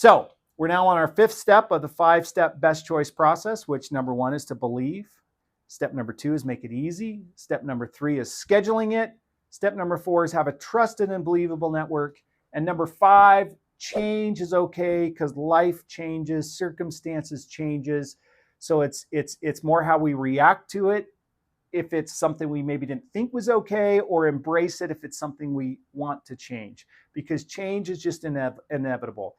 So we're now on our fifth step of the 5-step best choice process, which number 1 is to believe. Step number 2 is make it easy. Step number 3 is scheduling it. Step number 4 is have a trusted and believable network. And number 5, change is okay because life changes, circumstances changes. So it's more how we react to it if it's something we maybe didn't think was okay, or embrace it if it's something we want to change, because change is just inevitable.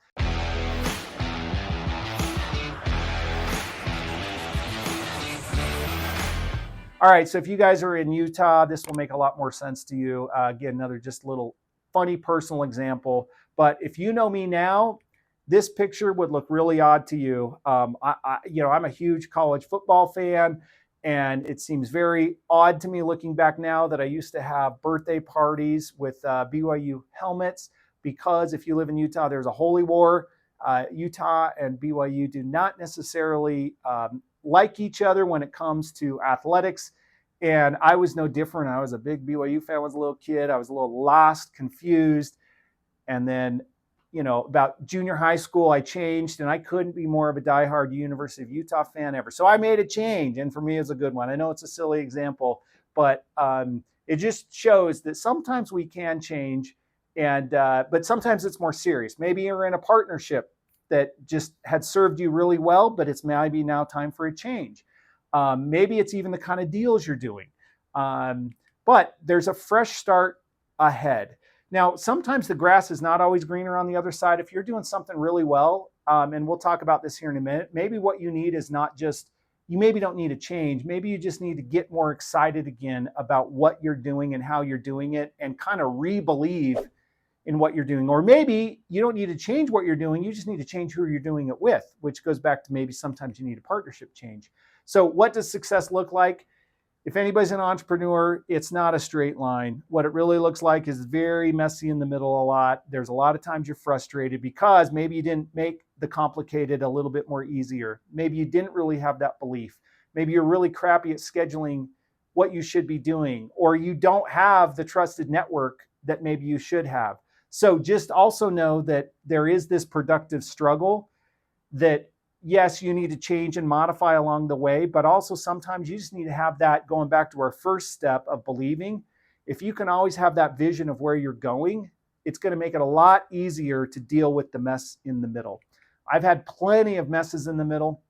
All right, so if you guys are in Utah, this will make a lot more sense to you. Again, another just little funny personal example. But if you know me now, this picture would look really odd to you. I'm a huge college football fan, and it seems very odd to me looking back now that I used to have birthday parties with BYU helmets, because if you live in Utah, there's a holy war. Utah and BYU do not necessarily like each other when it comes to athletics. And I was no different. I was a big BYU fan. I was a little kid. I was a little lost, confused. And then, about junior high school, I changed, and I couldn't be more of a diehard University of Utah fan ever. So I made a change, and for me, it's a good one. I know it's a silly example, but it just shows that sometimes we can change, but sometimes it's more serious. Maybe you're in a partnership that just had served you really well, but it's maybe now time for a change. Maybe it's even the kind of deals you're doing. But there's a fresh start ahead. Now, sometimes the grass is not always greener on the other side. If you're doing something really well, and we'll talk about this here in a minute, maybe what you need is not just, you maybe don't need a change. Maybe you just need to get more excited again about what you're doing and how you're doing it, and kind of re-believe in what you're doing. Or maybe you don't need to change what you're doing. You just need to change who you're doing it with, which goes back to maybe sometimes you need a partnership change. So what does success look like? If anybody's an entrepreneur, it's not a straight line. What it really looks like is very messy in the middle a lot. There's a lot of times you're frustrated because maybe you didn't make the complicated a little bit more easier. Maybe you didn't really have that belief. Maybe you're really crappy at scheduling what you should be doing, or you don't have the trusted network that maybe you should have. So just also know that there is this productive struggle that, yes, you need to change and modify along the way, but also sometimes you just need to have that, going back to our first step of believing. If you can always have that vision of where you're going, it's going to make it a lot easier to deal with the mess in the middle. I've had plenty of messes in the middle.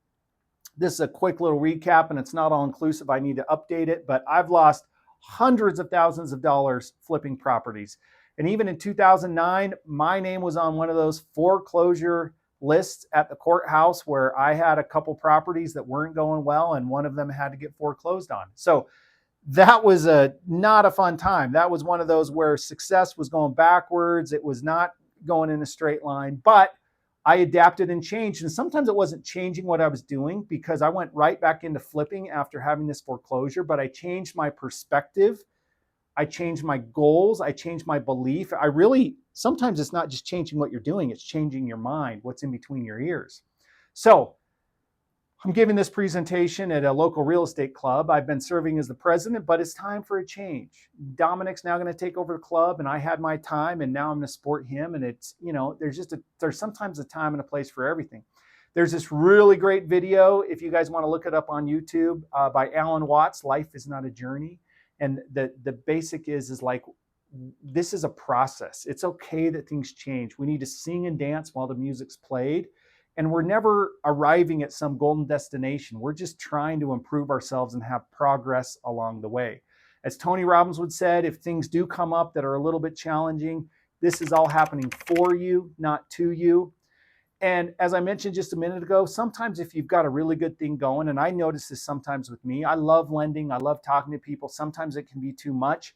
This is a quick little recap, and it's not all inclusive. I need to update it, but I've lost hundreds of thousands of dollars flipping properties. And even in 2009, my name was on one of those foreclosure lists at the courthouse where I had a couple properties that weren't going well, and one of them had to get foreclosed on. So that was not a fun time. That was one of those where success was going backwards. It was not going in a straight line, but I adapted and changed. And sometimes it wasn't changing what I was doing, because I went right back into flipping after having this foreclosure, but I changed my perspective. I changed my goals. I changed my belief. Sometimes it's not just changing what you're doing, it's changing your mind, what's in between your ears. So I'm giving this presentation at a local real estate club. I've been serving as the president, but it's time for a change. Dominic's now going to take over the club, and I had my time, and now I'm going to support him. And it's, there's sometimes a time and a place for everything. There's this really great video, if you guys want to look it up on YouTube, by Alan Watts, Life is Not a Journey. And the basic is like, this is a process. It's okay that things change. We need to sing and dance while the music's played. And we're never arriving at some golden destination. We're just trying to improve ourselves and have progress along the way. As Tony Robbins would said, if things do come up that are a little bit challenging, this is all happening for you, not to you. And as I mentioned just a minute ago, sometimes if you've got a really good thing going, and I notice this sometimes with me, I love lending, I love talking to people. Sometimes it can be too much.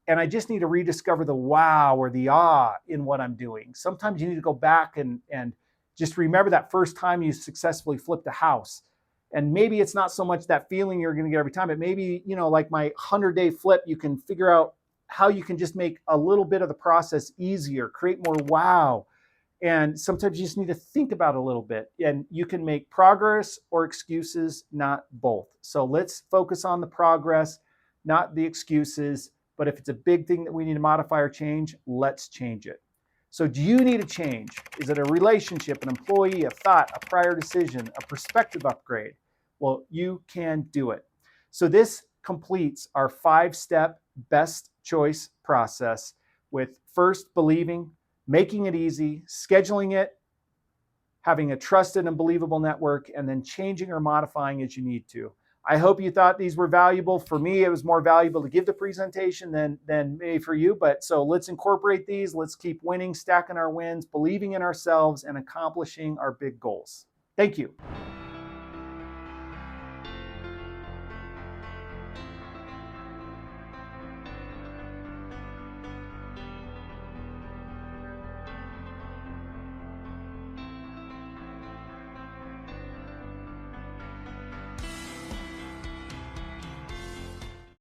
And I just need to rediscover the wow or the ah in what I'm doing. Sometimes you need to go back and just remember that first time you successfully flipped a house. And maybe it's not so much that feeling you're going to get every time, but maybe, like my 100-day flip, you can figure out how you can just make a little bit of the process easier, create more wow. And sometimes you just need to think about it a little bit, and you can make progress or excuses, not both. So let's focus on the progress, not the excuses. But if it's a big thing that we need to modify or change, let's change it. So do you need a change? Is it a relationship, an employee, a thought, a prior decision, a perspective upgrade? Well, you can do it. So this completes our 5-step best choice process with first believing, making it easy, scheduling it, having a trusted and believable network, and then changing or modifying as you need to. I hope you thought these were valuable. For me, it was more valuable to give the presentation than maybe for you. But so let's incorporate these. Let's keep winning, stacking our wins, believing in ourselves, and accomplishing our big goals. Thank you.